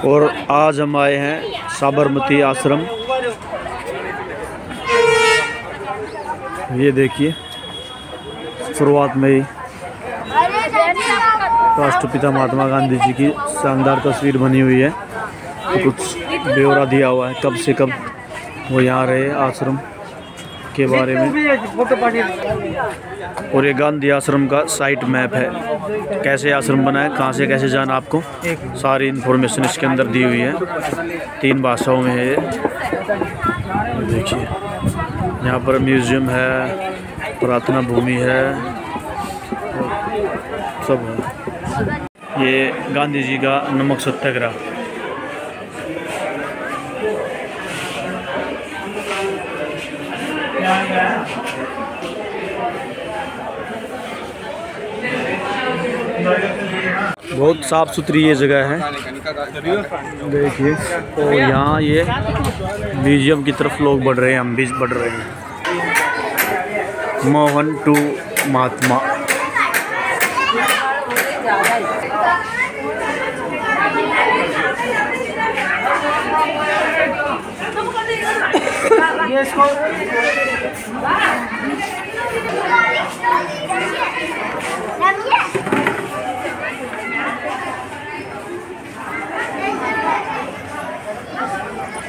और आज हम आए हैं साबरमती आश्रम। ये देखिए शुरुआत में ही राष्ट्रपिता महात्मा गांधी जी की शानदार तस्वीर बनी हुई है। कुछ ब्यौरा दिया हुआ है कब से कब वो यहाँ रहे आश्रम के बारे में। और ये गांधी आश्रम का साइट मैप है, कैसे आश्रम बना है, कहाँ से कैसे जाना, आपको सारी इन्फॉर्मेशन इसके अंदर दी हुई है। 3 भाषाओं में है ये। देखिए यहाँ पर म्यूजियम है, प्रार्थना भूमि है, सब है। ये गांधी जी का नमक सत्याग्रह। बहुत साफ़ सुथरी ये जगह है, देखिए। और यहाँ ये म्यूजियम की तरफ लोग बढ़ रहे हैं, हम भी बढ़ रहे हैं। मोहन टू महात्मा।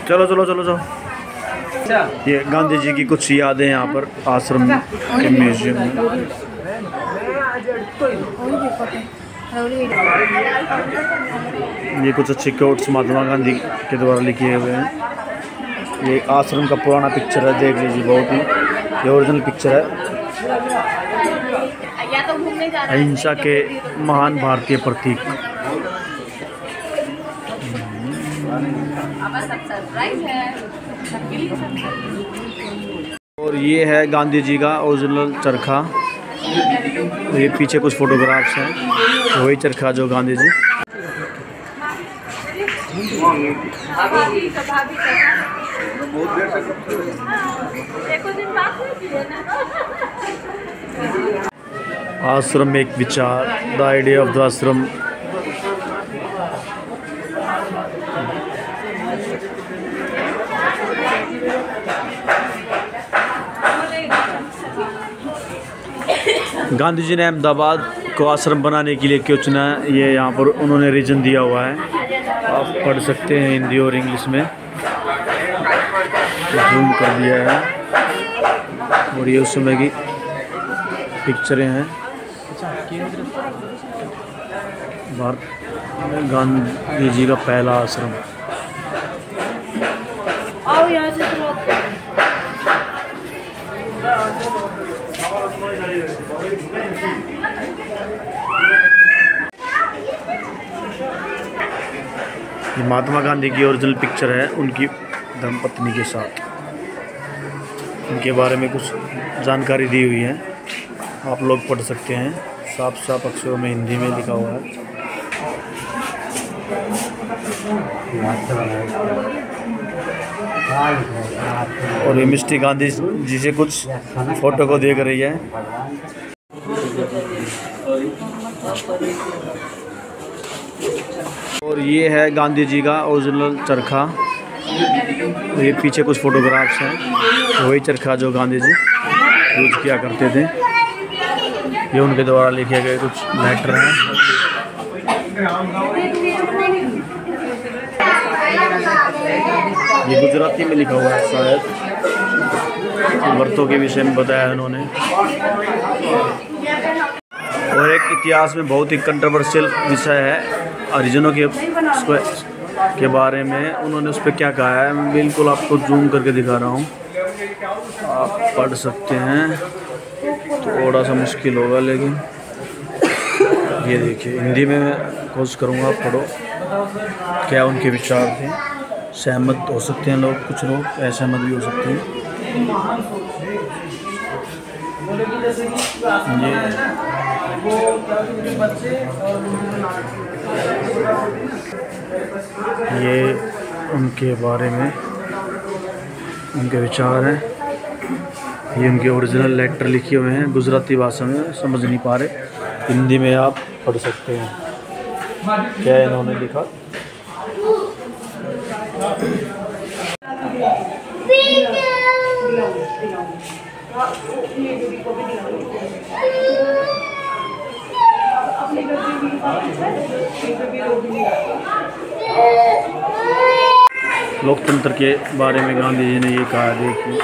चलो चलो चलो चलो। ये गांधी जी की कुछ यादें यहाँ पर आश्रम के म्यूजियम में। ये कुछ अच्छे कोट्स महात्मा गांधी के द्वारा लिखे हुए हैं। ये आश्रम का पुराना पिक्चर है, देख लीजिए, बहुत ही ये ओरिजिनल पिक्चर है। अहिंसा के महान भारतीय प्रतीक। और ये है गांधी जी का ओरिजिनल चरखा। ये पीछे कुछ फोटोग्राफ्स हैं, वही चरखा जो गांधी जी। आश्रम एक विचार, द आइडिया ऑफ द आश्रम। गांधी जी ने अहमदाबाद को आश्रम बनाने के लिए क्यों चुना है, ये यहाँ पर उन्होंने रीजन दिया हुआ है, आप पढ़ सकते हैं हिंदी और इंग्लिश में। जूम कर दिया है। और ये उस समय की पिक्चरें हैं। गांधी जी का पहला आश्रम। आओ यहाँ से। ये महात्मा गांधी की ओरिजिनल पिक्चर है, उनकी धर्मपत्नी के साथ। उनके बारे में कुछ जानकारी दी हुई है, आप लोग पढ़ सकते हैं। साफ साफ अक्षरों में हिंदी में लिखा हुआ है। और ये मिस्टी गांधी जी से कुछ फोटो को देख रही है। और ये है गांधी जी का ओरिजिनल चरखा। ये पीछे कुछ फोटोग्राफ्स हैं, वही चरखा जो गांधी जी यूज किया करते थे। ये उनके द्वारा लिखे गए कुछ लेटर हैं। ये गुजराती में लिखा हुआ है शायद, व्रतों के विषय में बताया है उन्होंने। और एक इतिहास में बहुत ही कंट्रोवर्शियल विषय है हरिजनों के बारे में। उन्होंने उस पर क्या कहा है, मैं बिल्कुल आपको जूम करके दिखा रहा हूँ, आप पढ़ सकते हैं। थोड़ा सा मुश्किल होगा लेकिन ये देखिए, हिंदी में मैं कोशिश करूँगा, आप पढ़ो क्या उनके विचार थे। सहमत हो सकते हैं लोग, कुछ लोग असहमत भी हो सकते हैं। ये उनके बारे में उनके विचार हैं। ये उनके ओरिजिनल लेटर लिखे हुए हैं, गुजराती भाषा में समझ नहीं पा रहे, हिंदी में आप पढ़ सकते हैं क्या इन्होंने लिखा। लोकतंत्र के बारे में गांधी जी ने ये कहा है कि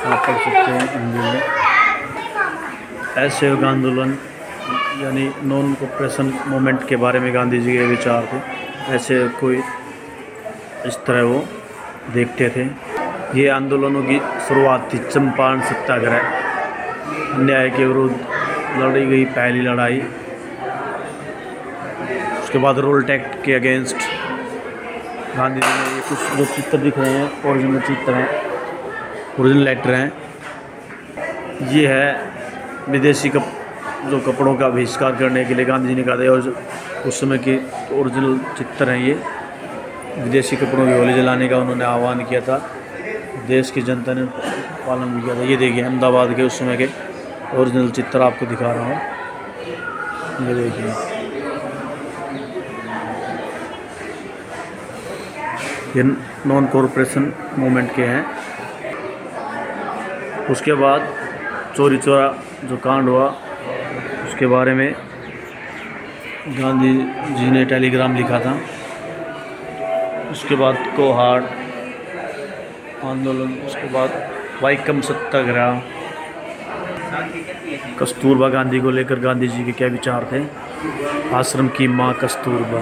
आप पढ़ सकते हैं हिंदी में। असहयोग आंदोलन यानी नॉन कोऑपरेशन मूवमेंट के बारे में गांधी जी के विचार थे। ऐसे कोई इस तरह वो देखते थे। ये आंदोलनों की शुरुआत थी चंपारण सत्याग्रह, अन्याय के विरुद्ध लड़ी गई पहली लड़ाई। उसके बाद रोल एक्ट के अगेंस्ट गांधी जी ने ये कुछ जो चित्र दिख रहे हैं ओरिजिनल चित्र हैं, ओरिजिनल लेटर हैं। ये है विदेशी जो कपड़ों का बहिष्कार करने के लिए गांधी जी ने कहा था, और उस समय के ओरिजिनल चित्र हैं। ये विदेशी कपड़ों की होली जलाने का उन्होंने आह्वान किया था, देश की जनता ने पालन भी किया था। ये देखिए अहमदाबाद के उस समय के ओरिजिनल चित्र आपको दिखा रहा हूँ। ये देखिए, ये नॉन कॉरपोरेशन मूवमेंट के हैं। उसके बाद चोरी चोरा जो कांड हुआ उसके बारे में गांधी जी ने टेलीग्राम लिखा था। उसके बाद कोहाट आंदोलन, उसके बाद वाइकम सत्याग्रह, कस्तूरबा गांधी को लेकर गांधी जी के क्या विचार थे, आश्रम की माँ कस्तूरबा।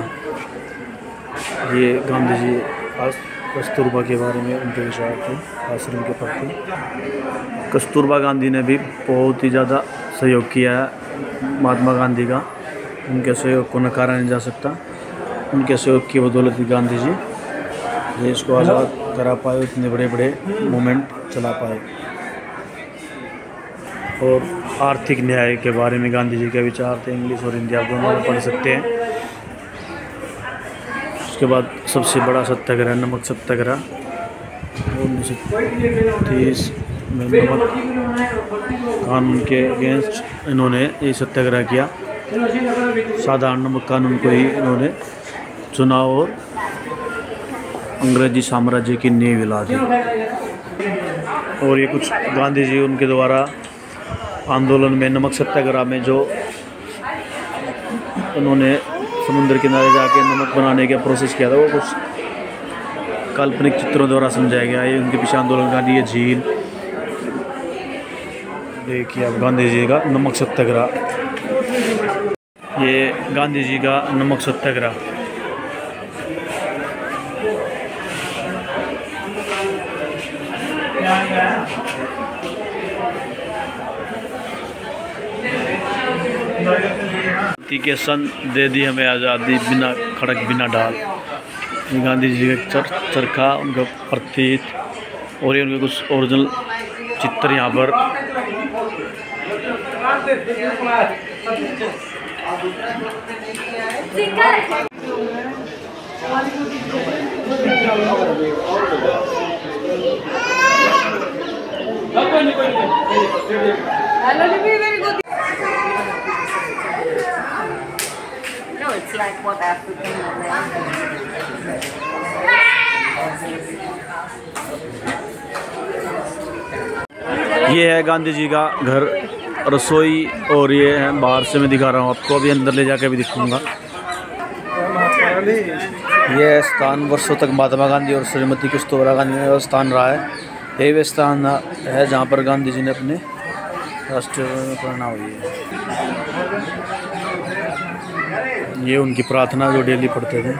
ये गांधी जी कस्तूरबा के बारे में उनके विचार थे आश्रम के प्रति। कस्तूरबा गांधी ने भी बहुत ही ज़्यादा सहयोग किया है महात्मा गांधी का। उनके सहयोग को नकारा नहीं जा सकता। उनके सहयोग की बदौलत ही गांधी जी देश को आज़ाद करा पाए, इतने बड़े बड़े मूवमेंट चला पाए। और आर्थिक न्याय के बारे में गांधी जी के विचार थे। इंग्लिश और हिंदी आप दोनों में पढ़ सकते हैं। उसके बाद सबसे बड़ा सत्याग्रह नमक सत्याग्रह 1930 में नमक कानून के अगेंस्ट इन्होंने ये सत्याग्रह किया। साधारण नमक कानून को ही इन्होंने चुना और अंग्रेजी साम्राज्य की नींव हिला दी। और ये कुछ गांधी जी उनके द्वारा आंदोलन में नमक सत्याग्रह में जो उन्होंने समुद्र किनारे जाके नमक बनाने का प्रोसेस किया था, वो कुछ काल्पनिक चित्रों द्वारा समझाया गया। ये उनके पीछे आंदोलन का ये झील देखिए आप, गांधी जी का नमक सत्याग्रह। ये गांधी जी का नमक सत्याग्रह। के सन दे दी हमें आज़ादी, बिना खड़क बिना ढाल। गांधी जी का चरखा, उनका प्रतीक और ये उनके कुछ ओरिजिनल चित्र यहाँ पर। It's like what African ये है गांधी जी का घर, रसोई, और ये है बाहर से मैं दिखा रहा हूँ आपको। अभी अंदर ले जाकर भी दिखाऊंगा। यह स्थान वर्षों तक महात्मा गांधी और श्रीमती कस्तूरबा गांधी का स्थान रहा है। यही वे स्थान है जहाँ पर गांधी जी ने अपने राष्ट्रीय प्रेरणा हुई है। ये उनकी प्रार्थना जो डेली पढ़ते थे।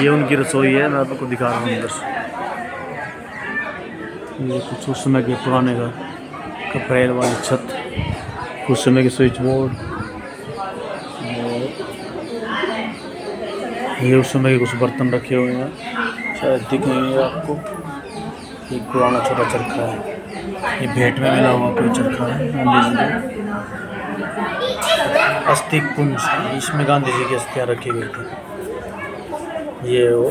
ये उनकी रसोई है, मैं आपको दिखा रहा हूँ अंदर से। ये कुछ उस समय के पुराने घर, कपड़ेल वाली छत, उस समय के स्विच बोर्ड, ये उस समय के कुछ बर्तन रखे हुए हैं, शायद दिख नहीं है आपको। एक पुराना छोटा चरखा है, ये भेंट में मिला हुआ कोई चरखा है गांधी जी का। अस्थिक पुंज, इसमें गांधी जी की अस्थियाँ रखी गई थी। ये वो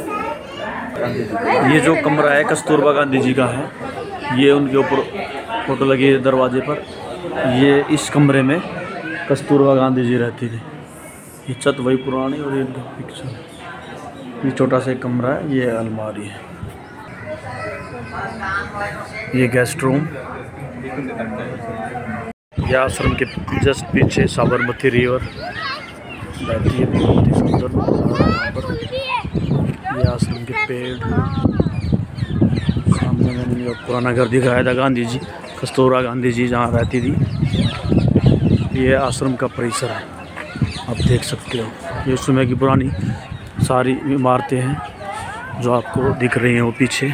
ये जो कमरा है कस्तूरबा गांधी जी का है। ये उनके ऊपर फोटो लगी है दरवाजे पर। ये इस कमरे में कस्तूरबा गांधी जी रहती थी। ये छत वही पुरानी और ये पिक्चर। ये छोटा सा एक कमरा है, ये अलमारी है, ये गेस्ट रूम। ये आश्रम के जस्ट पीछे साबरमती रिवर बहती है, बहुत ही सुंदर नज़ारा है यहाँ पर। ये आश्रम के पेड़, सामने मैंने जो पुराना घर दिखाया था गांधी जी, कस्तूरबा गांधी जी जहाँ रहती थी। ये आश्रम का परिसर है, आप देख सकते हो। ये उस समय की पुरानी सारी इमारतें हैं जो आपको दिख रही हैं वो पीछे।